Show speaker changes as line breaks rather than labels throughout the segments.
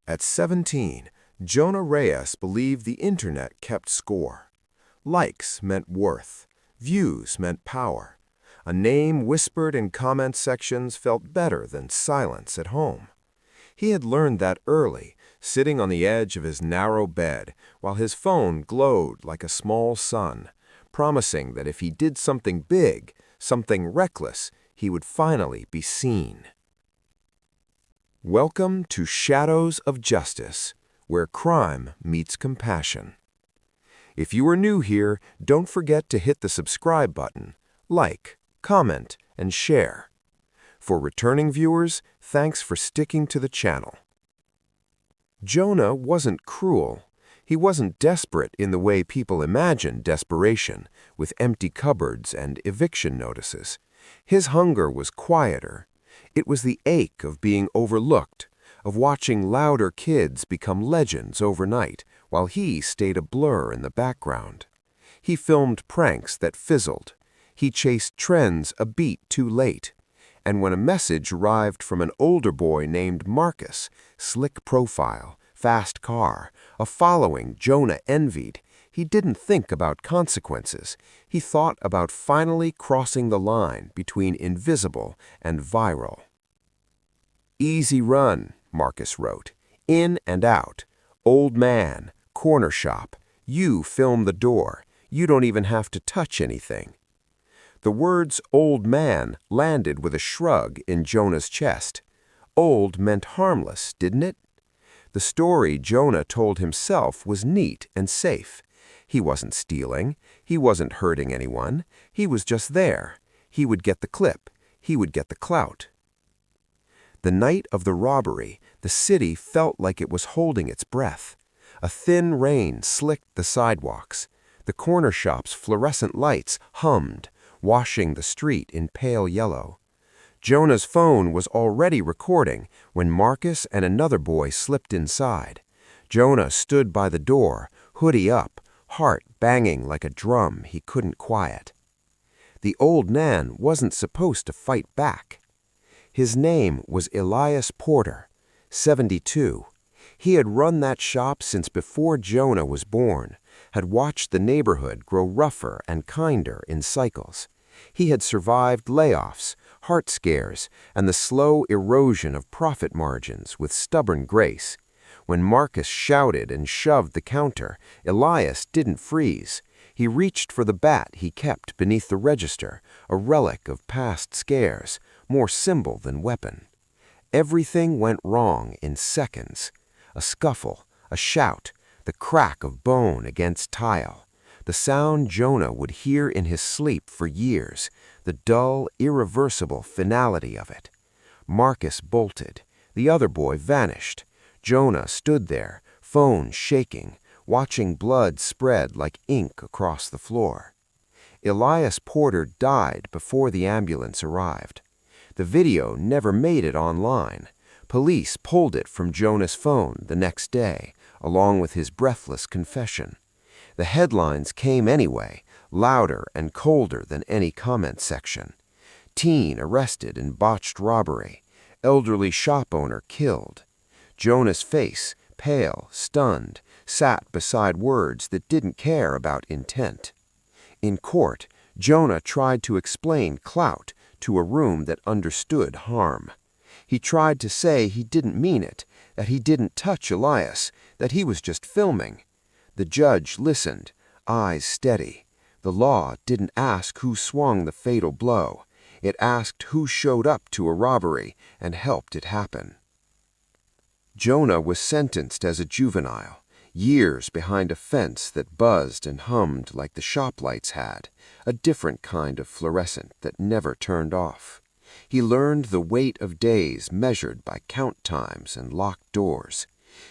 At 17, Jonah Reyes believed the internet kept score. Likes meant worth. Views meant power. A name whispered in comment sections felt better than silence at home. He had learned that early, sitting on the edge of his narrow bed while his phone glowed like a small sun, promising that if he did something big, something reckless, he would finally be seen. Welcome to Shadows of Justice, where crime meets compassion. If you are new here, don't forget to hit the subscribe button, like, comment, and share. For returning viewers, thanks for sticking to the channel. Jonah wasn't cruel. He wasn't desperate in the way people imagine desperation, with empty cupboards and eviction notices. His hunger was quieter. It was the ache of being overlooked, of watching louder kids become legends overnight, while he stayed a blur in the background. He filmed pranks that fizzled. He chased trends a beat too late. And when a message arrived from an older boy named Marcus, slick profile, fast car, a following Jonah envied, he didn't think about consequences. He thought about finally crossing the line between invisible and viral. "Easy run," Marcus wrote. "In and out. Old man, corner shop. You film the door. You don't even have to touch anything." The words "old man" landed with a shrug in Jonah's chest. Old meant harmless, didn't it? The story Jonah told himself was neat and safe. He wasn't stealing. He wasn't hurting anyone. He was just there. He would get the clip. He would get the clout. The night of the robbery, the city felt like it was holding its breath. A thin rain slicked the sidewalks. The corner shop's fluorescent lights hummed, washing the street in pale yellow. Jonah's phone was already recording when Marcus and another boy slipped inside. Jonah stood by the door, hoodie up, heart banging like a drum he couldn't quiet. The old man wasn't supposed to fight back. His name was Elias Porter, 72. He had run that shop since before Jonah was born, had watched the neighborhood grow rougher and kinder in cycles. He had survived layoffs, heart scares, and the slow erosion of profit margins with stubborn grace. When Marcus shouted and shoved the counter, Elias didn't freeze. He reached for the bat he kept beneath the register, a relic of past scares, more symbol than weapon. Everything went wrong in seconds. A scuffle, a shout, the crack of bone against tile. The sound Jonah would hear in his sleep for years, the dull, irreversible finality of it. Marcus bolted. The other boy vanished. Jonah stood there, phone shaking, watching blood spread like ink across the floor. Elias Porter died before the ambulance arrived. The video never made it online. Police pulled it from Jonah's phone the next day, along with his breathless confession. The headlines came anyway, louder and colder than any comment section. Teen arrested in botched robbery. Elderly shop owner killed. Jonah's face, pale, stunned, sat beside words that didn't care about intent. In court, Jonah tried to explain clout to a room that understood harm. He tried to say he didn't mean it, that he didn't touch Elias, that he was just filming. The judge listened, eyes steady. The law didn't ask who swung the fatal blow. It asked who showed up to a robbery and helped it happen. Jonah was sentenced as a juvenile, years behind a fence that buzzed and hummed like the shop lights had, a different kind of fluorescent that never turned off. He learned the weight of days measured by count times and locked doors.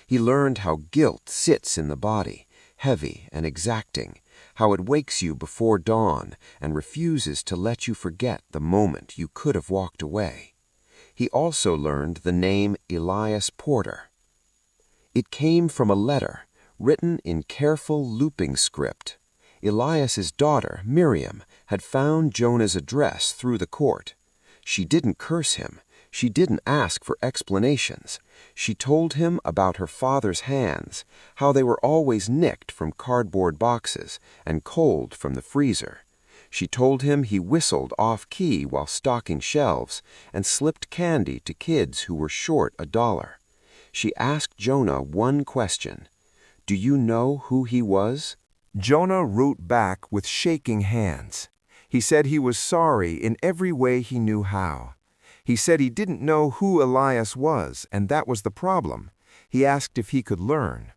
He learned how guilt sits in the body, heavy and exacting, how it wakes you before dawn and refuses to let you forget the moment you could have walked away. He also learned the name Elias Porter. It came from a letter, written in careful looping script. Elias's daughter, Miriam, had found Jonah's address through the court. She didn't curse him. She didn't ask for explanations. She told him about her father's hands, how they were always nicked from cardboard boxes and cold from the freezer. She told him he whistled off-key while stocking shelves and slipped candy to kids who were short $1. She asked Jonah one question. "Do you know who he was?" Jonah wrote back with shaking hands. He said he was sorry in every way he knew how. He said he didn't know who Elias was, and that was the problem. He asked if he could learn.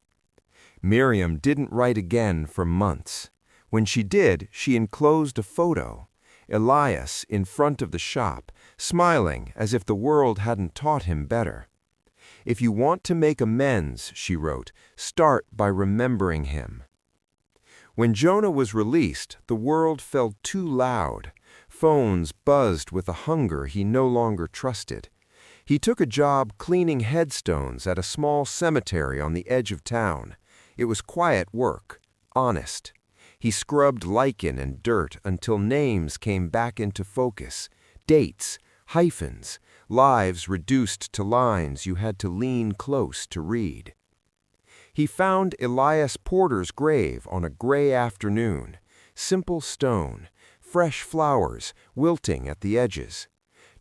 Miriam didn't write again for months. When she did, she enclosed a photo. Elias in front of the shop, smiling as if the world hadn't taught him better. "If you want to make amends," she wrote, "start by remembering him." When Jonah was released, the world felt too loud. Phones buzzed with a hunger he no longer trusted. He took a job cleaning headstones at a small cemetery on the edge of town. It was quiet work, honest. He scrubbed lichen and dirt until names came back into focus, dates, hyphens, lives reduced to lines you had to lean close to read. He found Elias Porter's grave on a gray afternoon, simple stone, fresh flowers wilting at the edges.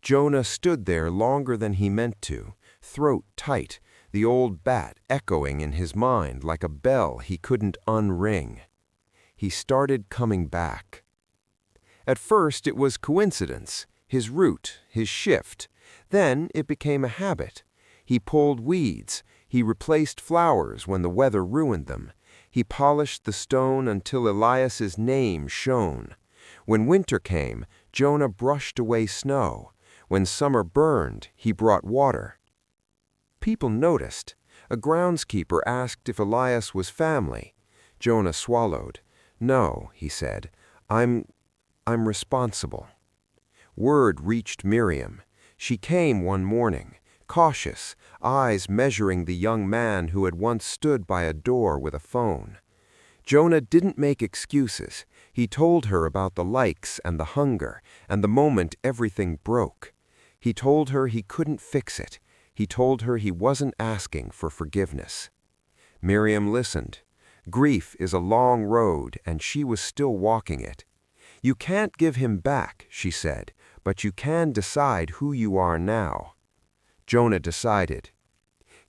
Jonah stood there longer than he meant to, throat tight, the old bat echoing in his mind like a bell he couldn't unring. He started coming back. At first it was coincidence, his route, his shift. Then it became a habit. He pulled weeds. He replaced flowers when the weather ruined them. He polished the stone until Elias's name shone. When winter came, Jonah brushed away snow. When summer burned, he brought water. People noticed. A groundskeeper asked if Elias was family. Jonah swallowed. "No," he said, I'm responsible." Word reached Miriam. She came one morning, cautious, eyes measuring the young man who had once stood by a door with a phone. Jonah didn't make excuses. He told her about the likes and the hunger, and the moment everything broke. He told her he couldn't fix it. He told her he wasn't asking for forgiveness. Miriam listened. Grief is a long road, and she was still walking it. "You can't give him back," she said, "but you can decide who you are now." Jonah decided.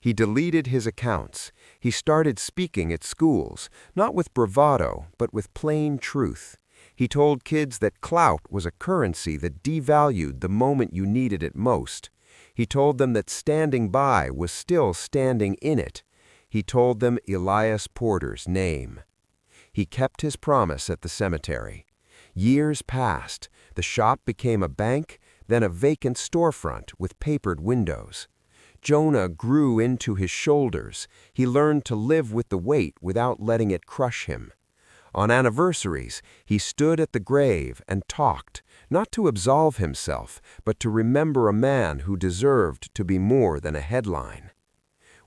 He deleted his accounts. He started speaking at schools, not with bravado, but with plain truth. He told kids that clout was a currency that devalued the moment you needed it most. He told them that standing by was still standing in it. He told them Elias Porter's name. He kept his promise at the cemetery. Years passed. The shop became a bank, then a vacant storefront with papered windows. Jonah grew into his shoulders. He learned to live with the weight without letting it crush him. On anniversaries, he stood at the grave and talked, not to absolve himself, but to remember a man who deserved to be more than a headline.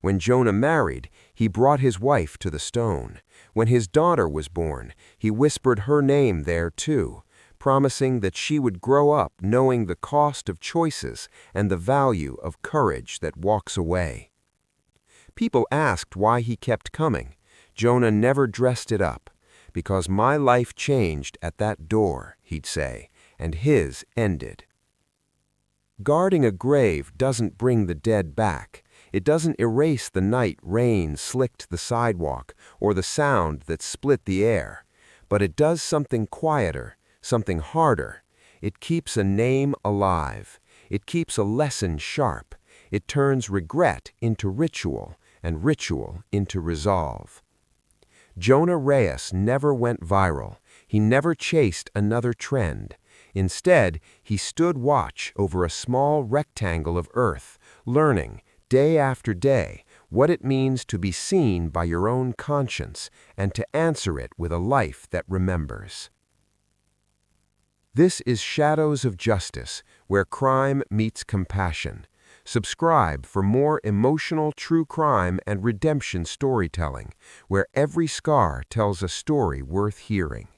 When Jonah married, he brought his wife to the stone. When his daughter was born, he whispered her name there too, promising that she would grow up knowing the cost of choices and the value of courage that walks away. People asked why he kept coming. Jonah never dressed it up. "Because my life changed at that door," he'd say, and his ended. Guarding a grave doesn't bring the dead back. It doesn't erase the night rain slicked the sidewalk or the sound that split the air. But it does something quieter, something harder. It keeps a name alive. It keeps a lesson sharp. It turns regret into ritual and ritual into resolve. Jonah Reyes never went viral. He never chased another trend. Instead, he stood watch over a small rectangle of earth, learning, day after day, what it means to be seen by your own conscience and to answer it with a life that remembers. This is Shadows of Justice, where crime meets compassion. Subscribe for more emotional true crime and redemption storytelling, where every scar tells a story worth hearing.